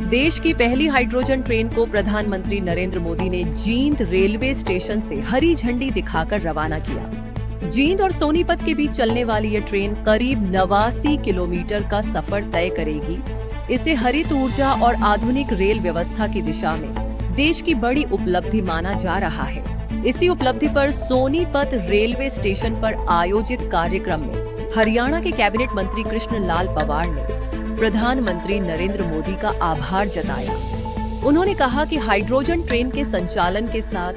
देश की पहली हाइड्रोजन ट्रेन को प्रधानमंत्री नरेंद्र मोदी ने जींद रेलवे स्टेशन से हरी झंडी दिखाकर रवाना किया। जींद और सोनीपत के बीच चलने वाली ये ट्रेन करीब 89 किलोमीटर का सफर तय करेगी। इसे हरित ऊर्जा और आधुनिक रेल व्यवस्था की दिशा में देश की बड़ी उपलब्धि माना जा रहा है। इसी उपलब्धि पर सोनीपत रेलवे स्टेशन पर आयोजित कार्यक्रम में हरियाणा के कैबिनेट मंत्री कृष्ण लाल पंवार ने प्रधानमंत्री नरेंद्र मोदी का आभार जताया। उन्होंने कहा कि हाइड्रोजन ट्रेन के संचालन के साथ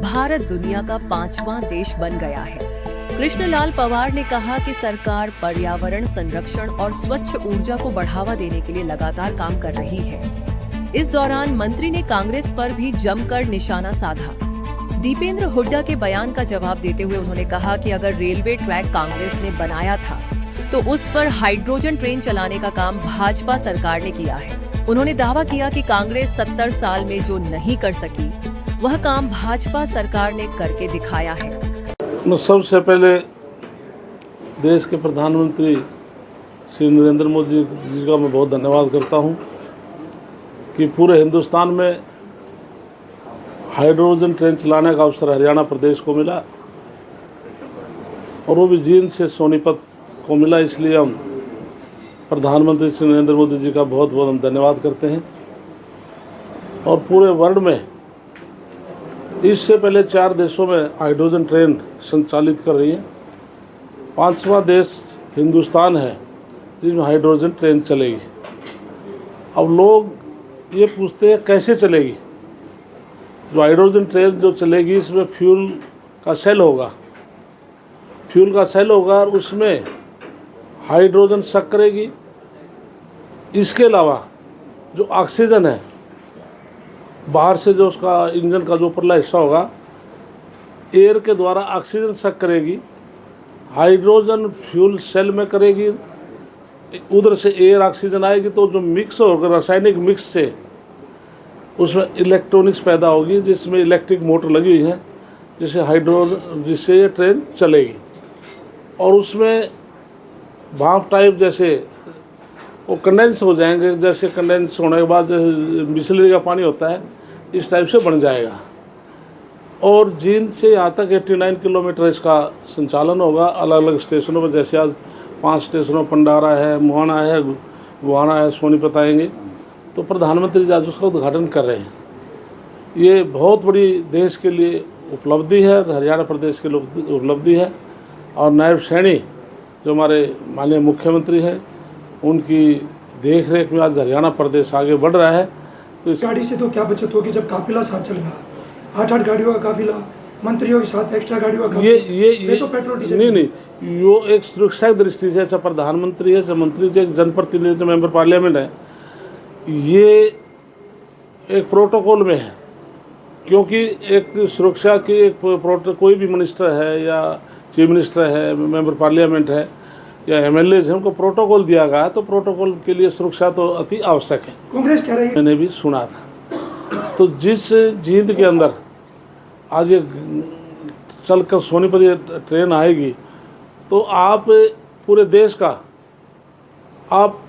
भारत दुनिया का 5वां देश बन गया है। कृष्ण लाल पंवार ने कहा कि सरकार पर्यावरण संरक्षण और स्वच्छ ऊर्जा को बढ़ावा देने के लिए लगातार काम कर रही है। इस दौरान मंत्री ने कांग्रेस पर भी जमकर निशाना साधा। दीपेंद्र हुड्डा के बयान का जवाब देते हुए उन्होंने कहा कि अगर रेलवे ट्रैक कांग्रेस ने बनाया था तो उस पर हाइड्रोजन ट्रेन चलाने का काम भाजपा सरकार ने किया है। उन्होंने दावा किया कि कांग्रेस 70 साल में जो नहीं कर सकी वह काम भाजपा सरकार ने करके दिखाया है। मैं सबसे पहले देश के प्रधानमंत्री श्री नरेंद्र मोदी जी का मैं बहुत धन्यवाद करता हूं कि पूरे हिंदुस्तान में हाइड्रोजन ट्रेन चलाने का अवसर हरियाणा प्रदेश को मिला और वो भी जींद से सोनीपत को मिला। इसलिए हम प्रधानमंत्री श्री नरेंद्र मोदी जी का बहुत बहुत हम धन्यवाद करते हैं। और पूरे वर्ल्ड में इससे पहले 4 देशों में हाइड्रोजन ट्रेन संचालित कर रही है। 5वां देश हिंदुस्तान है जिसमें हाइड्रोजन ट्रेन चलेगी। अब लोग ये पूछते हैं कैसे चलेगी। जो हाइड्रोजन ट्रेन जो चलेगी इसमें फ्यूल का सेल होगा और उसमें हाइड्रोजन शक करेगी। इसके अलावा जो ऑक्सीजन है बाहर से जो उसका इंजन का जो ऊपरला हिस्सा होगा एयर के द्वारा ऑक्सीजन शक करेगी, हाइड्रोजन फ्यूल सेल में करेगी, उधर से एयर ऑक्सीजन आएगी तो जो मिक्स होगा रासायनिक मिक्स से उसमें इलेक्ट्रॉनिक्स पैदा होगी जिसमें इलेक्ट्रिक मोटर लगी हुई है जिससे ये ट्रेन चलेगी। और उसमें भाप टाइप जैसे वो कंडेंस हो जाएंगे, जैसे कंडेंस होने के बाद जैसे बिस्लरी का पानी होता है इस टाइप से बन जाएगा। और जींद से यहाँ तक 89 किलोमीटर इसका संचालन होगा अलग अलग स्टेशनों पर। जैसे आज 5 स्टेशनों पंडारा है, मुहाना है, गुहाना है, सोनीपत आएंगे तो प्रधानमंत्री जी आज उसका उद्घाटन कर रहे हैं। ये बहुत बड़ी देश के लिए उपलब्धि है, हरियाणा प्रदेश के लिए उपलब्धि है। और नायब सैनी जो हमारे माननीय मुख्यमंत्री हैं उनकी देख रेख में आज हरियाणा प्रदेश आगे बढ़ रहा है। तो इस गाड़ी से तो क्या बचत होगी जब काफिला साथ चल रहा, 8-8 गाड़ियों का काफिला, मंत्रियों के साथ एक्स्ट्रा गाड़ियों का ये तो पेट्रोल डीजल नहीं वो एक सुरक्षा की दृष्टि से चाहे प्रधानमंत्री है, चाहे मंत्री, चाहे जनप्रतिनिधि, मेंबर पार्लियामेंट है, ये एक प्रोटोकॉल में है। क्योंकि एक सुरक्षा की एक कोई भी मिनिस्टर है या चीफ मिनिस्टर है, मेंबर पार्लियामेंट है या एमएलए है, उनको प्रोटोकॉल दिया गया है तो प्रोटोकॉल के लिए सुरक्षा तो अति आवश्यक है। कांग्रेस कह रही है, मैंने भी सुना था। तो जिस जींद के अंदर आज ये चलकर सोनीपत ये ट्रेन आएगी तो आप पूरे देश का आप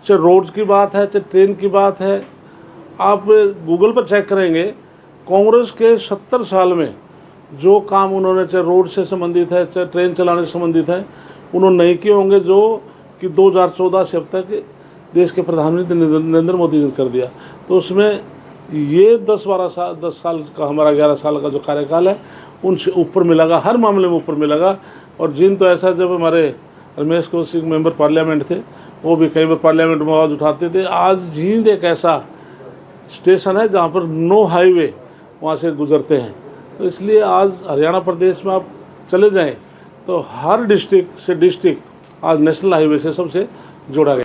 चाहे रोड्स की बात है चाहे ट्रेन की बात है, आप गूगल पर चेक करेंगे कांग्रेस के 70 साल में जो काम उन्होंने चाहे रोड से संबंधित है चाहे ट्रेन चलाने से संबंधित है उन्होंने नहीं किए होंगे जो कि 2014 से अब तक देश के प्रधानमंत्री नरेंद्र मोदी ने कर दिया। तो उसमें ये 10 साल का हमारा 11 साल का जो कार्यकाल है उनसे ऊपर मिलेगा, हर मामले में ऊपर मिलेगा। और जिन तो ऐसा जब हमारे रमेश कौशिक मेंबर पार्लियामेंट थे वो भी कई बार पार्लियामेंट में आवाज़ उठाते थे। आज जींद एक ऐसा स्टेशन है जहाँ पर 9 हाईवे वहाँ से गुजरते हैं। तो इसलिए आज हरियाणा प्रदेश में आप चले जाएं तो हर डिस्ट्रिक्ट से डिस्ट्रिक्ट आज नेशनल हाईवे से सबसे जोड़ा गया।